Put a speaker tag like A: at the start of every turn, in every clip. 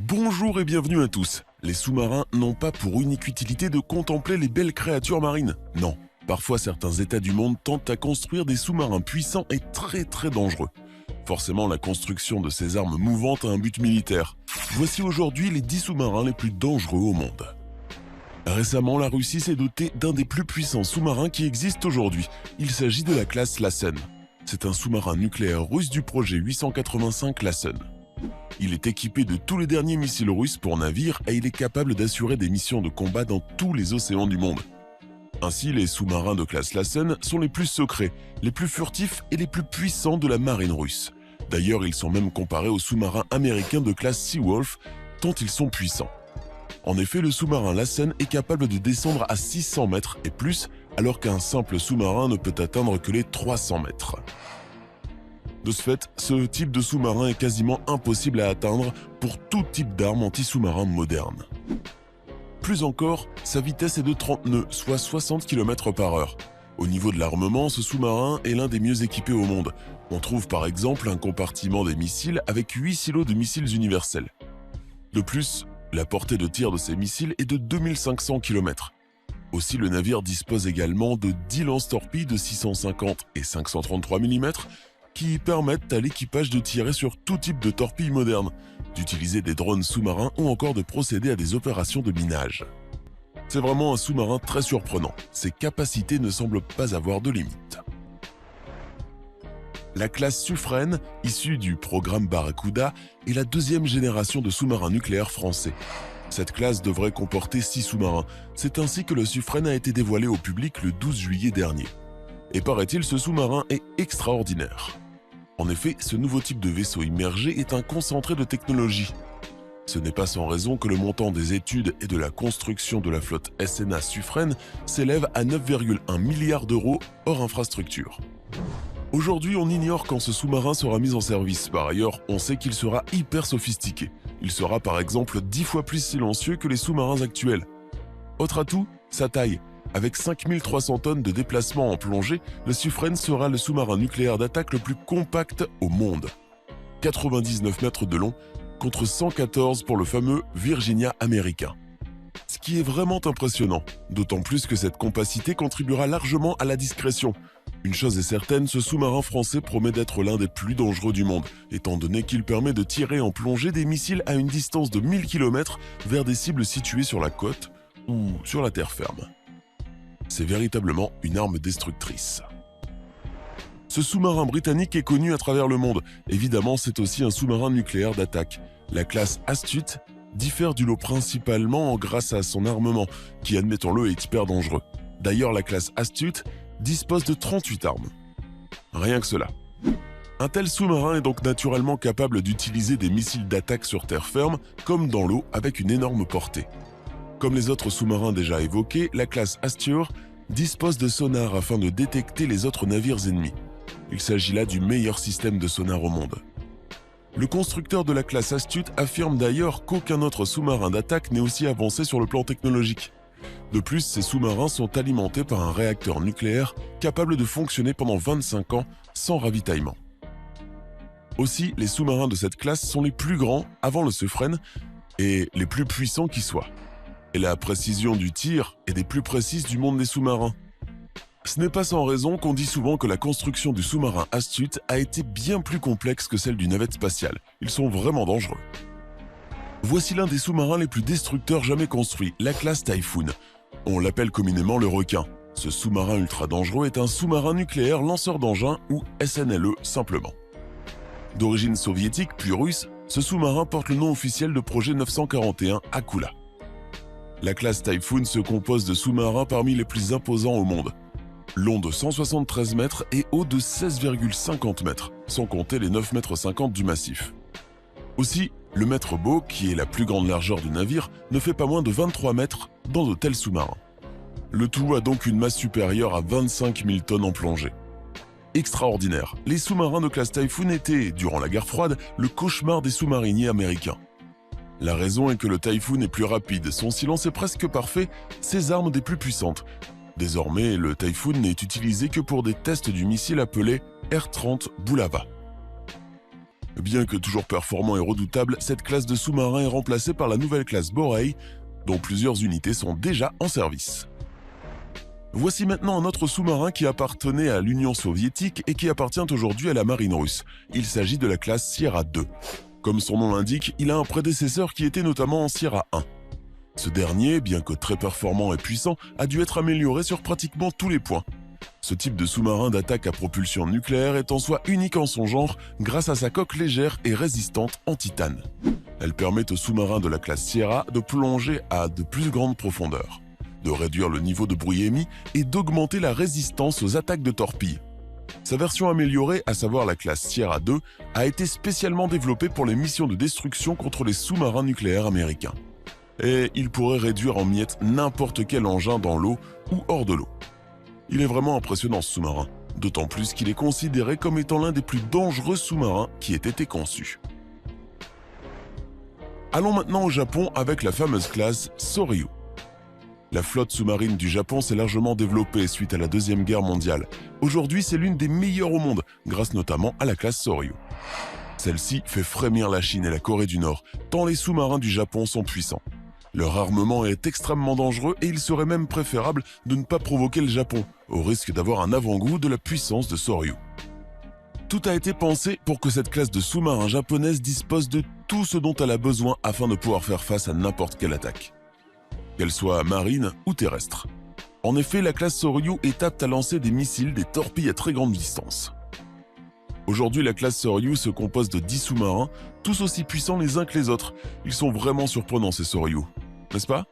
A: Bonjour et bienvenue à tous. Les sous-marins n'ont pas pour unique utilité de contempler les belles créatures marines. Non, parfois certains États du monde tentent à construire des sous-marins puissants et très dangereux. Forcément, la construction de ces armes mouvantes a un but militaire. Voici aujourd'hui les 10 sous-marins les plus dangereux au monde. Récemment, la Russie s'est dotée d'un des plus puissants sous-marins qui existent aujourd'hui. Il s'agit de la classe Lassen. C'est un sous-marin nucléaire russe du projet 885 Lassen. Il est équipé de tous les derniers missiles russes pour navires et il est capable d'assurer des missions de combat dans tous les océans du monde. Ainsi, les sous-marins de classe Lassen sont les plus secrets, les plus furtifs et les plus puissants de la marine russe. D'ailleurs, ils sont même comparés aux sous-marins américains de classe Seawolf, tant ils sont puissants. En effet, le sous-marin Lassen est capable de descendre à 600 mètres et plus, alors qu'un simple sous-marin ne peut atteindre que les 300 mètres. De ce fait, ce type de sous-marin est quasiment impossible à atteindre pour tout type d'armes anti-sous-marins modernes. Plus encore, sa vitesse est de 30 nœuds, soit 60 km/h. Au niveau de l'armement, ce sous-marin est l'un des mieux équipés au monde. On trouve par exemple un compartiment des missiles avec 8 silos de missiles universels. De plus, la portée de tir de ces missiles est de 2500 km. Aussi, le navire dispose également de 10 lance-torpilles de 650 et 533 mm qui permettent à l'équipage de tirer sur tout type de torpilles modernes, d'utiliser des drones sous-marins ou encore de procéder à des opérations de minage. C'est vraiment un sous-marin très surprenant. Ses capacités ne semblent pas avoir de limite. La classe Suffren, issue du programme Barracuda, est la deuxième génération de sous-marins nucléaires français. Cette classe devrait comporter 6 sous-marins. C'est ainsi que le Suffren a été dévoilé au public le 12 juillet dernier. Et paraît-il, ce sous-marin est extraordinaire. En effet, ce nouveau type de vaisseau immergé est un concentré de technologie. Ce n'est pas sans raison que le montant des études et de la construction de la flotte SNA Suffren s'élève à 9,1 milliards d'euros hors infrastructure. Aujourd'hui, on ignore quand ce sous-marin sera mis en service. Par ailleurs, on sait qu'il sera hyper sophistiqué. Il sera par exemple 10 fois plus silencieux que les sous-marins actuels. Autre atout, sa taille. Avec 5300 tonnes de déplacement en plongée, le Suffren sera le sous-marin nucléaire d'attaque le plus compact au monde. 99 mètres de long contre 114 pour le fameux Virginia américain. Ce qui est vraiment impressionnant, d'autant plus que cette compacité contribuera largement à la discrétion. Une chose est certaine, ce sous-marin français promet d'être l'un des plus dangereux du monde, étant donné qu'il permet de tirer en plongée des missiles à une distance de 1000 km vers des cibles situées sur la côte ou sur la terre ferme. C'est véritablement une arme destructrice. Ce sous-marin britannique est connu à travers le monde. Évidemment, c'est aussi un sous-marin nucléaire d'attaque. La classe Astute diffère du lot principalement grâce à son armement, qui, admettons-le, est hyper dangereux. D'ailleurs, la classe Astute dispose de 38 armes. Rien que cela. Un tel sous-marin est donc naturellement capable d'utiliser des missiles d'attaque sur terre ferme, comme dans l'eau, avec une énorme portée. Comme les autres sous-marins déjà évoqués, la classe Astur dispose de sonars afin de détecter les autres navires ennemis. Il s'agit là du meilleur système de sonar au monde. Le constructeur de la classe Astute affirme d'ailleurs qu'aucun autre sous-marin d'attaque n'est aussi avancé sur le plan technologique. De plus, ces sous-marins sont alimentés par un réacteur nucléaire capable de fonctionner pendant 25 ans sans ravitaillement. Aussi, les sous-marins de cette classe sont les plus grands avant le Suffren et les plus puissants qui soient. Et la précision du tir est des plus précises du monde des sous-marins. Ce n'est pas sans raison qu'on dit souvent que la construction du sous-marin Astute a été bien plus complexe que celle d'une navette spatiale. Ils sont vraiment dangereux. Voici l'un des sous-marins les plus destructeurs jamais construits, la classe Typhoon. On l'appelle communément le requin. Ce sous-marin ultra dangereux est un sous-marin nucléaire lanceur d'engins ou SNLE simplement. D'origine soviétique puis russe, ce sous-marin porte le nom officiel de projet 941 Akula. La classe Typhoon se compose de sous-marins parmi les plus imposants au monde. Long de 173 mètres et haut de 16,50 mètres, sans compter les 9,50 mètres du massif. Aussi, le maître beau, qui est la plus grande largeur du navire, ne fait pas moins de 23 mètres dans de tels sous-marins. Le tout a donc une masse supérieure à 25 000 tonnes en plongée. Extraordinaire, les sous-marins de classe Typhoon étaient, durant la guerre froide, le cauchemar des sous-mariniers américains. La raison est que le Typhoon est plus rapide, son silence est presque parfait, ses armes des plus puissantes. Désormais, le Typhoon n'est utilisé que pour des tests du missile appelé R-30 Bulava. Bien que toujours performant et redoutable, cette classe de sous-marins est remplacée par la nouvelle classe Borei, dont plusieurs unités sont déjà en service. Voici maintenant un autre sous-marin qui appartenait à l'Union soviétique et qui appartient aujourd'hui à la marine russe. Il s'agit de la classe Sierra 2. Comme son nom l'indique, il a un prédécesseur qui était notamment en Sierra 1. Ce dernier, bien que très performant et puissant, a dû être amélioré sur pratiquement tous les points. Ce type de sous-marin d'attaque à propulsion nucléaire est en soi unique en son genre grâce à sa coque légère et résistante en titane. Elle permet aux sous-marins de la classe Sierra de plonger à de plus grandes profondeurs, de réduire le niveau de bruit émis et d'augmenter la résistance aux attaques de torpilles. Sa version améliorée, à savoir la classe Sierra 2, a été spécialement développée pour les missions de destruction contre les sous-marins nucléaires américains. Et il pourrait réduire en miettes n'importe quel engin dans l'eau ou hors de l'eau. Il est vraiment impressionnant ce sous-marin, d'autant plus qu'il est considéré comme étant l'un des plus dangereux sous-marins qui ait été conçu. Allons maintenant au Japon avec la fameuse classe Soryu. La flotte sous-marine du Japon s'est largement développée suite à la Deuxième Guerre mondiale. Aujourd'hui, c'est l'une des meilleures au monde, grâce notamment à la classe Soryu. Celle-ci fait frémir la Chine et la Corée du Nord, tant les sous-marins du Japon sont puissants. Leur armement est extrêmement dangereux et il serait même préférable de ne pas provoquer le Japon, au risque d'avoir un avant-goût de la puissance de Soryu. Tout a été pensé pour que cette classe de sous-marins japonaise dispose de tout ce dont elle a besoin afin de pouvoir faire face à n'importe quelle attaque, qu'elle soit marine ou terrestre. En effet, la classe Soryu est apte à lancer des missiles, des torpilles à très grande distance. Aujourd'hui, la classe Soryu se compose de 10 sous-marins, tous aussi puissants les uns que les autres. Ils sont vraiment surprenants ces Soryu, n'est-ce pas?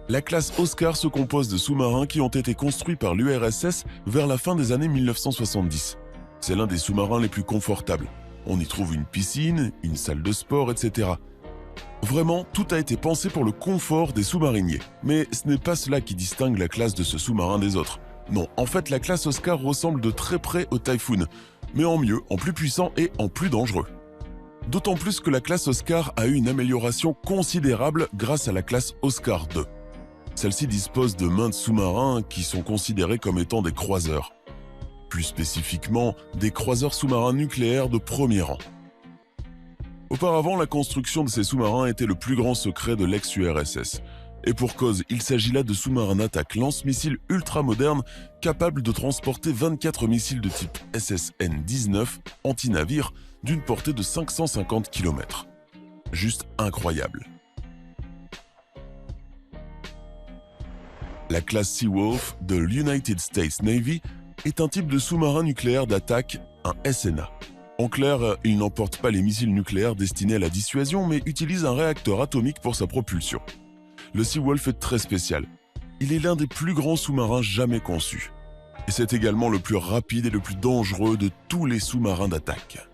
A: La classe Oscar se compose de sous-marins qui ont été construits par l'URSS vers la fin des années 1970. C'est l'un des sous-marins les plus confortables. On y trouve une piscine, une salle de sport, etc. Vraiment, tout a été pensé pour le confort des sous-mariniers. Mais ce n'est pas cela qui distingue la classe de ce sous-marin des autres. Non, en fait, la classe Oscar ressemble de très près au Typhoon, mais en mieux, en plus puissant et en plus dangereux. D'autant plus que la classe Oscar a eu une amélioration considérable grâce à la classe Oscar 2. Celle-ci dispose de maintes sous-marins qui sont considérés comme étant des croiseurs. Plus spécifiquement, des croiseurs sous-marins nucléaires de premier rang. Auparavant, la construction de ces sous-marins était le plus grand secret de l'ex-URSS. Et pour cause, il s'agit là de sous-marins d'attaque lance-missiles ultra-modernes capables de transporter 24 missiles de type SSN-19 anti-navire d'une portée de 550 km. Juste incroyable. La classe Seawolf de l'United States Navy est un type de sous-marin nucléaire d'attaque, un SNA. En clair, il n'emporte pas les missiles nucléaires destinés à la dissuasion, mais utilise un réacteur atomique pour sa propulsion. Le Seawolf est très spécial. Il est l'un des plus grands sous-marins jamais conçus. Et c'est également le plus rapide et le plus dangereux de tous les sous-marins d'attaque.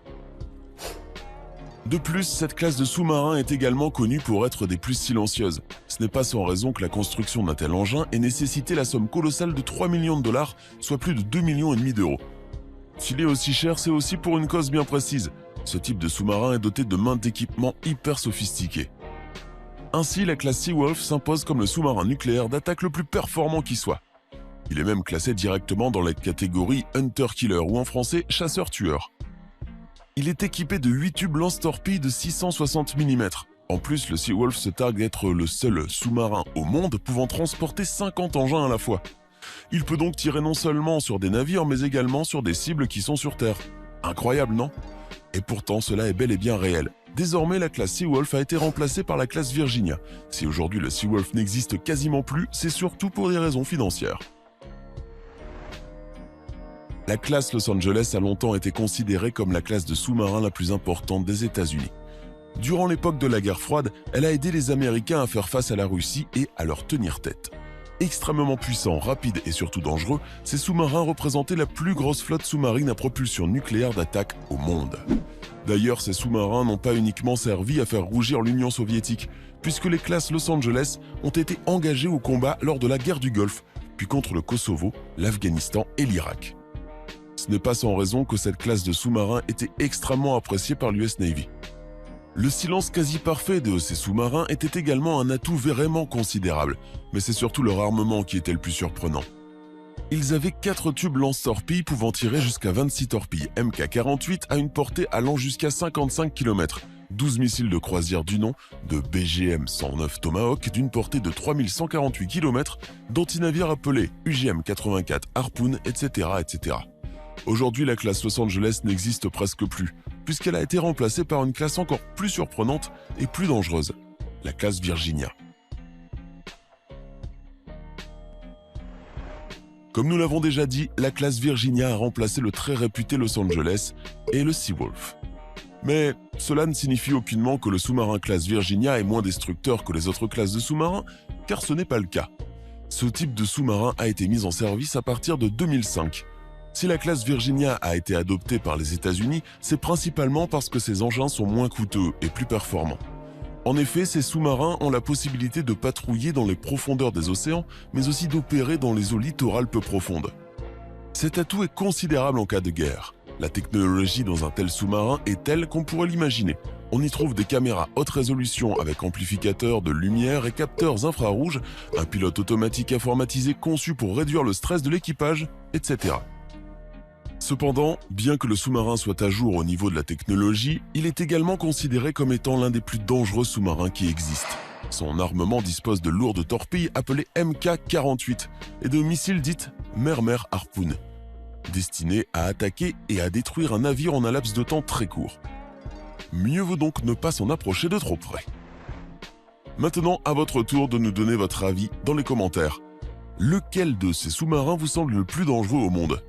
A: De plus, cette classe de sous-marins est également connue pour être des plus silencieuses. Ce n'est pas sans raison que la construction d'un tel engin ait nécessité la somme colossale de 3 millions de dollars, soit plus de 2,5 millions d'euros. S'il est aussi cher, c'est aussi pour une cause bien précise. Ce type de sous-marin est doté de maintes équipements hyper sophistiqués. Ainsi, la classe Seawolf s'impose comme le sous-marin nucléaire d'attaque le plus performant qui soit. Il est même classé directement dans la catégorie Hunter-Killer ou en français Chasseur-Tueur. Il est équipé de 8 tubes lance-torpilles de 660 mm. En plus, le Seawolf se targue d'être le seul sous-marin au monde pouvant transporter 50 engins à la fois. Il peut donc tirer non seulement sur des navires, mais également sur des cibles qui sont sur Terre. Incroyable, non? Et pourtant, cela est bel et bien réel. Désormais, la classe Seawolf a été remplacée par la classe Virginia. Si aujourd'hui le Seawolf n'existe quasiment plus, c'est surtout pour des raisons financières. La classe Los Angeles a longtemps été considérée comme la classe de sous-marins la plus importante des États-Unis. Durant l'époque de la guerre froide, elle a aidé les Américains à faire face à la Russie et à leur tenir tête. Extrêmement puissants, rapides et surtout dangereux, ces sous-marins représentaient la plus grosse flotte sous-marine à propulsion nucléaire d'attaque au monde. D'ailleurs, ces sous-marins n'ont pas uniquement servi à faire rougir l'Union soviétique, puisque les classes Los Angeles ont été engagées au combat lors de la guerre du Golfe, puis contre le Kosovo, l'Afghanistan et l'Irak. Ce n'est pas sans raison que cette classe de sous-marins était extrêmement appréciée par l'US Navy. Le silence quasi parfait de ces sous-marins était également un atout vraiment considérable, mais c'est surtout leur armement qui était le plus surprenant. Ils avaient 4 tubes lance-torpilles pouvant tirer jusqu'à 26 torpilles Mk48 à une portée allant jusqu'à 55 km, 12 missiles de croisière du nom de BGM-109 Tomahawk d'une portée de 3148 km, d'antinavires appelés UGM-84 Harpoon, etc. etc. Aujourd'hui, la classe Los Angeles n'existe presque plus, puisqu'elle a été remplacée par une classe encore plus surprenante et plus dangereuse, la classe Virginia. Comme nous l'avons déjà dit, la classe Virginia a remplacé le très réputé Los Angeles et le Seawolf. Mais cela ne signifie aucunement que le sous-marin classe Virginia est moins destructeur que les autres classes de sous-marins, car ce n'est pas le cas. Ce type de sous-marin a été mis en service à partir de 2005. Si la classe Virginia a été adoptée par les États-Unis, c'est principalement parce que ses engins sont moins coûteux et plus performants. En effet, ces sous-marins ont la possibilité de patrouiller dans les profondeurs des océans, mais aussi d'opérer dans les eaux littorales peu profondes. Cet atout est considérable en cas de guerre. La technologie dans un tel sous-marin est telle qu'on pourrait l'imaginer. On y trouve des caméras haute résolution avec amplificateurs de lumière et capteurs infrarouges, un pilote automatique informatisé conçu pour réduire le stress de l'équipage, etc. Cependant, bien que le sous-marin soit à jour au niveau de la technologie, il est également considéré comme étant l'un des plus dangereux sous-marins qui existent. Son armement dispose de lourdes torpilles appelées Mk48 et de missiles dites Mermer Harpoon, destinés à attaquer et à détruire un navire en un laps de temps très court. Mieux vaut donc ne pas s'en approcher de trop près. Maintenant, à votre tour de nous donner votre avis dans les commentaires. Lequel de ces sous-marins vous semble le plus dangereux au monde ?